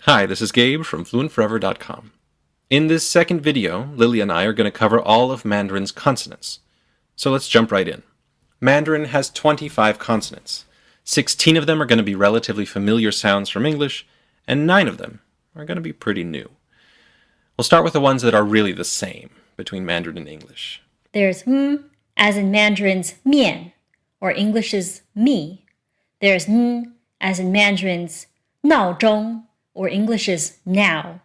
Hi, this is Gabe from FluentForever.com. In this second video, Lily and I are going to cover all of Mandarin's consonants. So let's jump right in. Mandarin has 25 consonants. 16 of them are going to be relatively familiar sounds from English, and 9 of them are going to be pretty new. We'll start with the ones that are really the same between Mandarin and English. There's as in Mandarin's mian, or English's me. There's as in Mandarin's 闹钟, or English's now.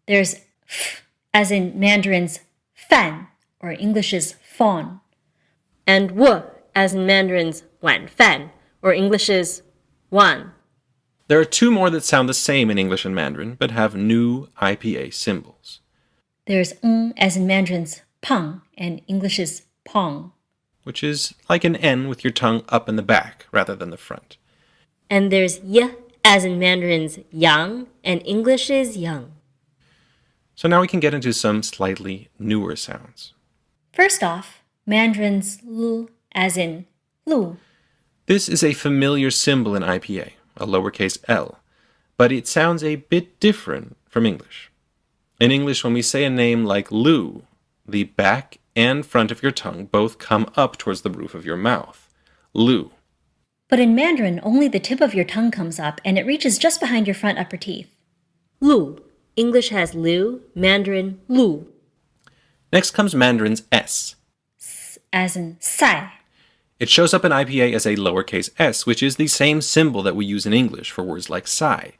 There's f as in Mandarin's fan, or English's fawn. And w as in Mandarin's 晚饭, or English's wan. There are 2 more that sound the same in English and Mandarin, but have new IPA symbols. There's as in Mandarin's pang, and English's pong. Which is like an N with your tongue up in the back rather than the front. And there's y as in Mandarin's yang, and English's young. So now we can get into some slightly newer sounds. First off, Mandarin's l as in lu. This is a familiar symbol in IPA, a lowercase l, but it sounds a bit different from English. In English, when we say a name like Lou, the back and front of your tongue both come up towards the roof of your mouth. Lou. But in Mandarin, only the tip of your tongue comes up, and it reaches just behind your front upper teeth. Lu. English has lu, Mandarin lu. Next comes Mandarin's S. S as in sai. It shows up in IPA as a lowercase s, which is the same symbol that we use in English for words like sigh.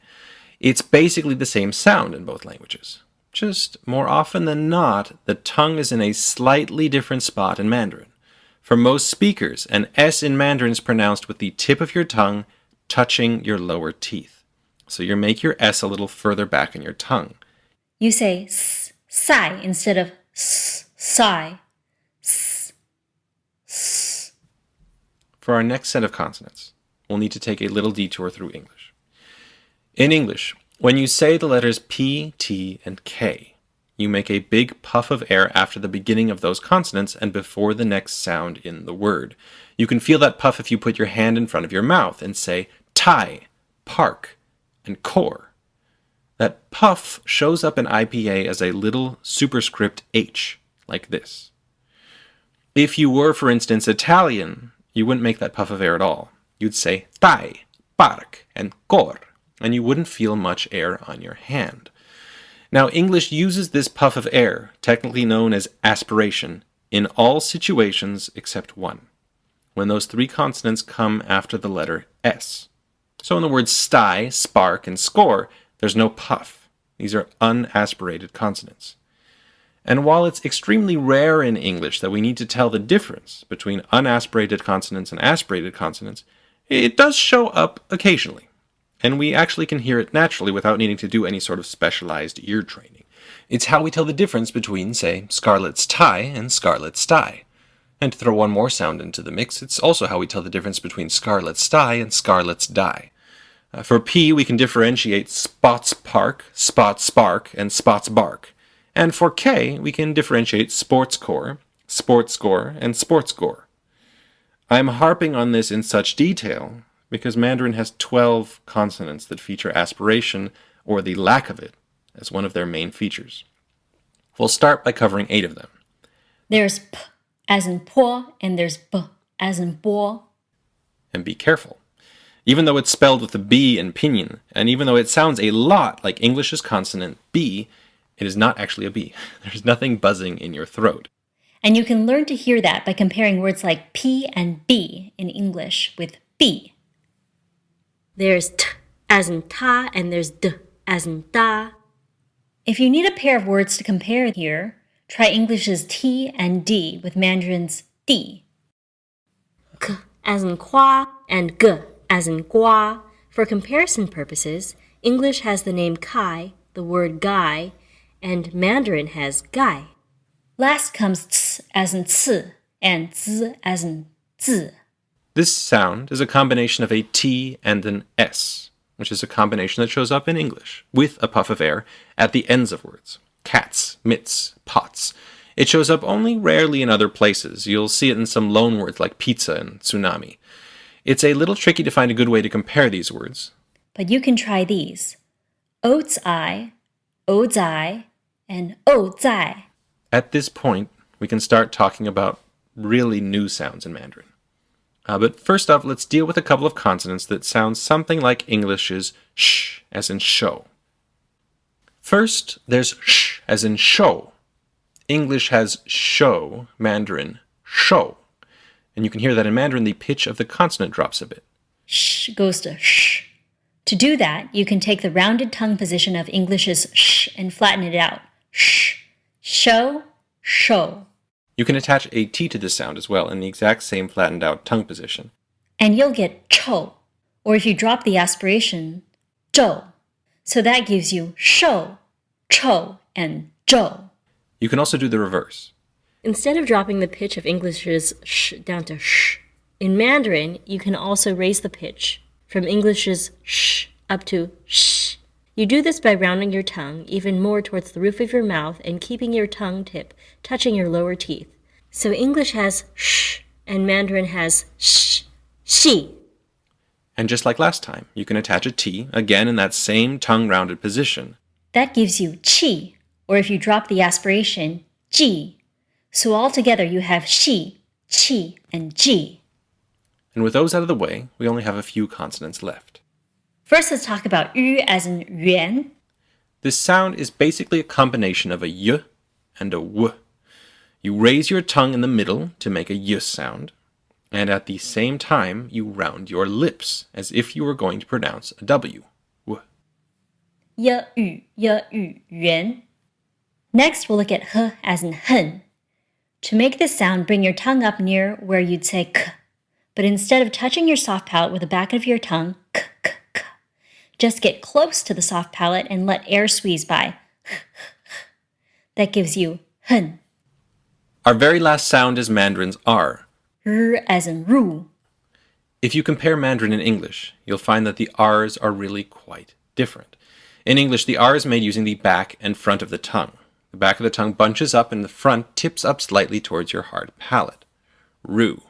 It's basically the same sound in both languages. Just more often than not, the tongue is in a slightly different spot in Mandarin. For most speakers, an S in Mandarin is pronounced with the tip of your tongue touching your lower teeth. So you make your S a little further back in your tongue. You say s, sai instead of s, sai. S, s. For our next set of consonants, we'll need to take a little detour through English. In English, when you say the letters P, T, and K, you make a big puff of air after the beginning of those consonants and before the next sound in the word. You can feel that puff if you put your hand in front of your mouth and say tie, park, and core. That puff shows up in IPA as a little superscript H, like this. If you were, for instance, Italian, you wouldn't make that puff of air at all. You'd say tai, park, and cor, and you wouldn't feel much air on your hand. Now, English uses this puff of air, technically known as aspiration, in all situations except one, when those 3 consonants come after the letter S. So in the words sty, spark, and score, there's no puff. These are unaspirated consonants. And while it's extremely rare in English that we need to tell the difference between unaspirated consonants and aspirated consonants, it does show up occasionally. And we actually can hear it naturally without needing to do any sort of specialized ear training. It's how we tell the difference between, say, Scarlett's tie and Scarlett's sty. And to throw one more sound into the mix, it's also how we tell the difference between Scarlett's sty and Scarlett's die. For P, we can differentiate Spots Park, Spots Spark, and Spots Bark. And for K, we can differentiate Sports Core, Sports Score, and Sports Gore. I'm harping on this in such detail because Mandarin has 12 consonants that feature aspiration, or the lack of it, as one of their main features. We'll start by covering 8 of them. There's p as in po, and there's b as in bo. And be careful. Even though it's spelled with a B in pinyin, and even though it sounds a lot like English's consonant B, it is not actually a B. There's nothing buzzing in your throat. And you can learn to hear that by comparing words like P and B in English with B. There's t as in ta, and there's d as in da. If you need a pair of words to compare here, try English's T and D with Mandarin's D. K as in kwa, and g as in gua. For comparison purposes, English has the name kai, the word guy, and Mandarin has gai. Last comes ts as in ts and z as in zi. This sound is a combination of a T and an S, which is a combination that shows up in English, with a puff of air at the ends of words. Cats, mitts, pots. It shows up only rarely in other places. You'll see it in some loan words like pizza and tsunami. It's a little tricky to find a good way to compare these words. But you can try these. o zai, o zai, and o zai. At this point, we can start talking about really new sounds in Mandarin. But first off, let's deal with a couple of consonants that sound something like English's sh, as in show. First, there's sh, as in show. English has show, Mandarin, show. And you can hear that in Mandarin, the pitch of the consonant drops a bit. Sh goes to sh. To do that, you can take the rounded tongue position of English's sh and flatten it out. Sh, show, show. You can attach a T to this sound as well in the exact same flattened out tongue position. And you'll get chou, or if you drop the aspiration, zhou. So that gives you shou, chou, and zhou. You can also do the reverse. Instead of dropping the pitch of English's sh down to sh, in Mandarin, you can also raise the pitch from English's sh up to sh. You do this by rounding your tongue even more towards the roof of your mouth and keeping your tongue tip touching your lower teeth. So English has sh and Mandarin has sh, she. And just like last time, you can attach a T, again in that same tongue-rounded position. That gives you qi, or if you drop the aspiration, ji. So altogether you have shi, qi, and ji. And with those out of the way, we only have a few consonants left. First, let's talk about yu as in yuan. This sound is basically a combination of a y and a w. You raise your tongue in the middle to make a y sound, and at the same time, you round your lips as if you were going to pronounce a w. W. Yu, yuan. Next, we'll look at h as in hen. To make this sound, bring your tongue up near where you'd say k, but instead of touching your soft palate with the back of your tongue, k, k, k, just get close to the soft palate and let air squeeze by. That gives you hen. Our very last sound is Mandarin's R. R as in ru. If you compare Mandarin and English, you'll find that the R's are really quite different. In English, the R is made using the back and front of the tongue. The back of the tongue bunches up and the front tips up slightly towards your hard palate. Ru.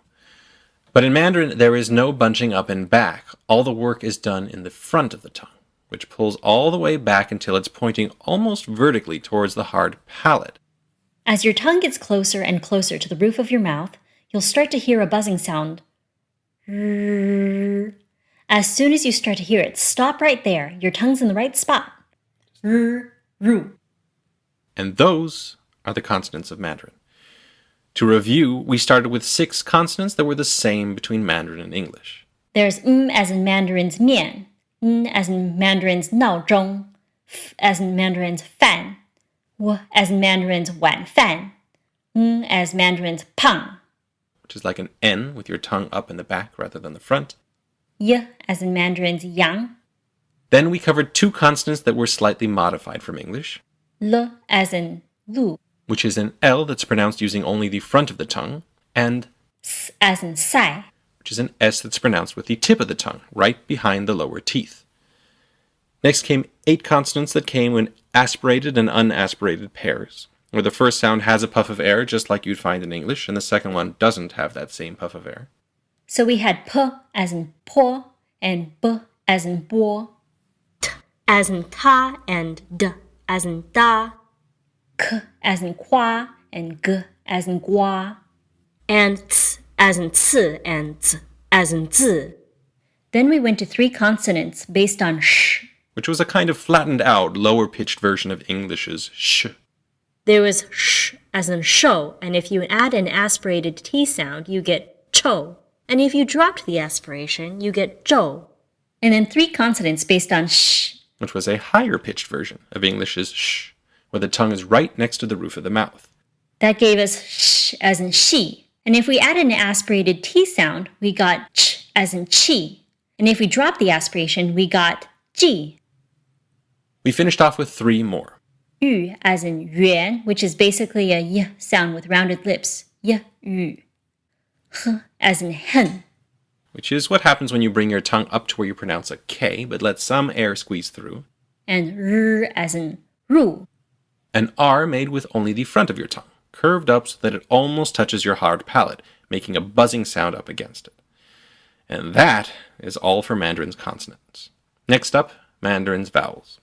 But in Mandarin, there is no bunching up and back. All the work is done in the front of the tongue, which pulls all the way back until it's pointing almost vertically towards the hard palate. As your tongue gets closer and closer to the roof of your mouth, you'll start to hear a buzzing sound. As soon as you start to hear it, stop right there. Your tongue's in the right spot. Ru. And those are the consonants of Mandarin. To review, we started with 6 consonants that were the same between Mandarin and English. There's as in Mandarin's mian, as in Mandarin's 闹钟, f as in Mandarin's fan, w as in Mandarin's 晚饭, as Mandarin's 胖, which is like an N with your tongue up in the back rather than the front. y as in Mandarin's 阳, Then we covered 2 consonants that were slightly modified from English. l as in lu, Which is an L that's pronounced using only the front of the tongue, and s as in sai, which is an S that's pronounced with the tip of the tongue, right behind the lower teeth. Next came 8 consonants that came in aspirated and unaspirated pairs, where the first sound has a puff of air just like you'd find in English, and the second one doesn't have that same puff of air. So we had p as in po and b as in bo, T as in ta and d as in da, k as in kwa and g as in gua. and ts as in ts and z as in z. Then we went to 3 consonants based on sh. Which was a kind of flattened out, lower pitched version of English's sh. There was sh as in show, and if you add an aspirated T sound, you get cho. And if you dropped the aspiration, you get zhou. And then 3 consonants based on sh. Which was a higher pitched version of English's sh, where the tongue is right next to the roof of the mouth. That gave us sh as in she. And if we added an aspirated T sound, we got ch as in chi. And if we dropped the aspiration, we got ji. We finished off with 3 more. Yu as in yuan, which is basically a y sound with rounded lips. Y, yu. H as in hen. Which is what happens when you bring your tongue up to where you pronounce a K, but let some air squeeze through. And r as in ru. An R made with only the front of your tongue, curved up so that it almost touches your hard palate, making a buzzing sound up against it. And that is all for Mandarin's consonants. Next up, Mandarin's vowels.